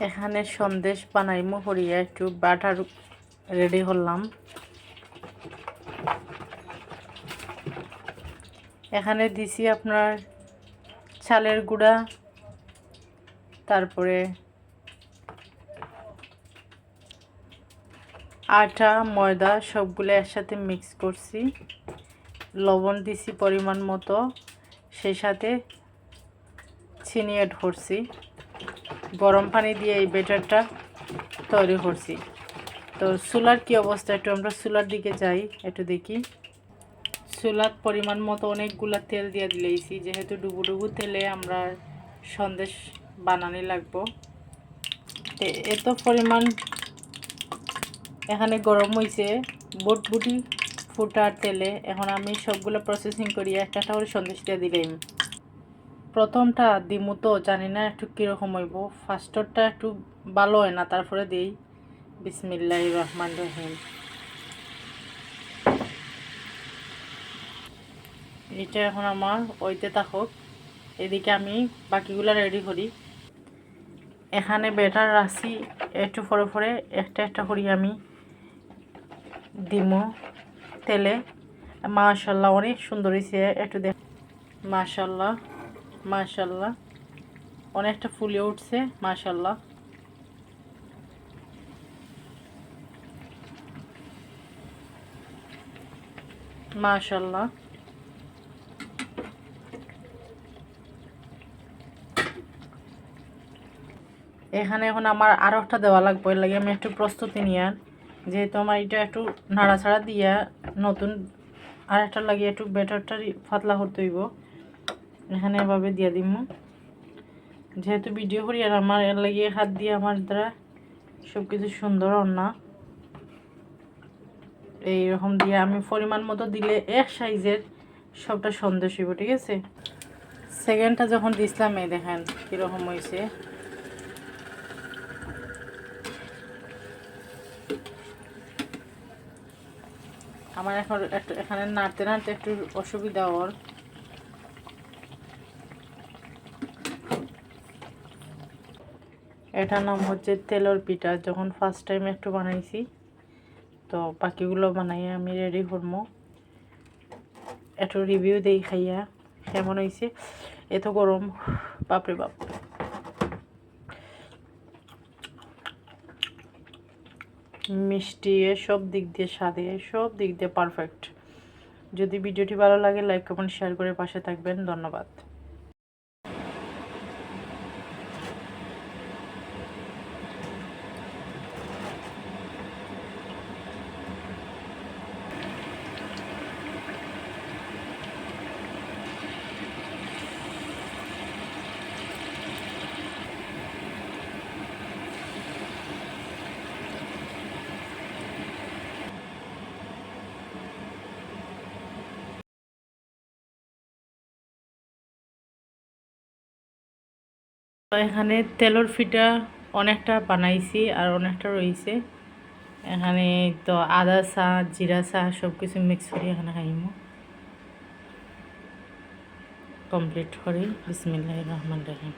এখানে সন্দেশ বানাইমু হরিয়া একটু butter ready করলাম। এখানে দিছি আপনার চালের গুঁড়া, তারপরে আটা ময়দা সবগুলো একসাথে মিক্স করছি, লবণ দিছি পরিমাণ মতো, সেই সাথে চিনি অ্যাড করছি, গরম পানি দিয়ে এই ব্যাটারটা তৈরি করছি। তো চুলার কি অবস্থা, একটু আমরা চুলার দিকে যাই, একটু দেখি। চুলার পরিমাণ মতো অনেকগুলা তেল দিয়ে দিলেইছি, যেহেতু ডুবু ডুবু তেলে আমরা সন্দেশ বানানি লাগবো। এত পরিমাণ এখানে গরম হয়েছে বুটবুটি ফুটার তেলে। এখন আমি সবগুলো প্রসেসিং করি, একটা করে সন্দেশ দিয়ে দিলাম। প্রথমটা দিমু তো জানি না একটু কীরকম হইব, ফার্স্টরটা একটু ভালো হয় না, তারপরে দিই। বিসমিল্লাহির রহমানির রহিম। এটা এখন আমার ওইতে থাকুক, এদিকে আমি বাকিগুলো রেডি করি। এখানে ব্যাটার রাখছি, একটু পরে পরে একটা একটা করি আমি দিমু তেলে। মাশাল্লাহ অনেক সুন্দর হয়েছে, একটু দেখ। মাশাল্লাহ মাশাল্লাহ অনেকটা ফুলে উঠছে, মাশাল্লাহ। মাশাল্লাহ এখানে এখন আমার আরও একটা দেওয়া লাগবে, এর লাগে আমি একটু প্রস্তুতি নিয়ে, যেহেতু আমার এটা একটু নাড়াচাড়া দিয়া নতুন আর একটা লাগিয়ে একটু ব্যাটারটা পাতলা করতে হইব। এখানে এভাবে দিয়ে দিব, যেহেতু ভিডিও করি আর আমার এর লাগিয়ে হাত দিয়ে আমার দ্বারা সব কিছু সুন্দর না। এইরকম দিয়ে আমি পরিমাণ মতো দিলে এক সাইজের সবটা সন্দেশ হইব, ঠিক আছে। সেকেন্ডটা যখন দিছিলাম এই দেখেন কীরকম হয়েছে। আমার এখন একটু এখানে নাড়তে নাড়তে একটু অসুবিধা ওর। এটার নাম হচ্ছে তেলের পিঠা। যখন ফার্স্ট টাইম একটু বানাইছি, তো বাকিগুলো বানাইয়া আমি রেডি করবো, একটু রিভিউ দিই খাইয়া কেমন হয়েছে। এত গরম, বাপরে বাপ। মিষ্টি সব দিক দিয়ে, স্বাদে সব দিক দিয়ে পারফেক্ট। যদি ভিডিওটি ভালো লাগে লাইক কমেন্ট শেয়ার করে পাশে থাকবেন, ধন্যবাদ। এখানে তেলের পিঠা অনেকটা বানাইছি আর অনেকটা রয়েছে। এখানে তো আদা চা জিরা চা সব কিছু মিক্স করে এখানে খাইমু কমপ্লিট করি। বিসমিল্লাহির রহমানির রহিম।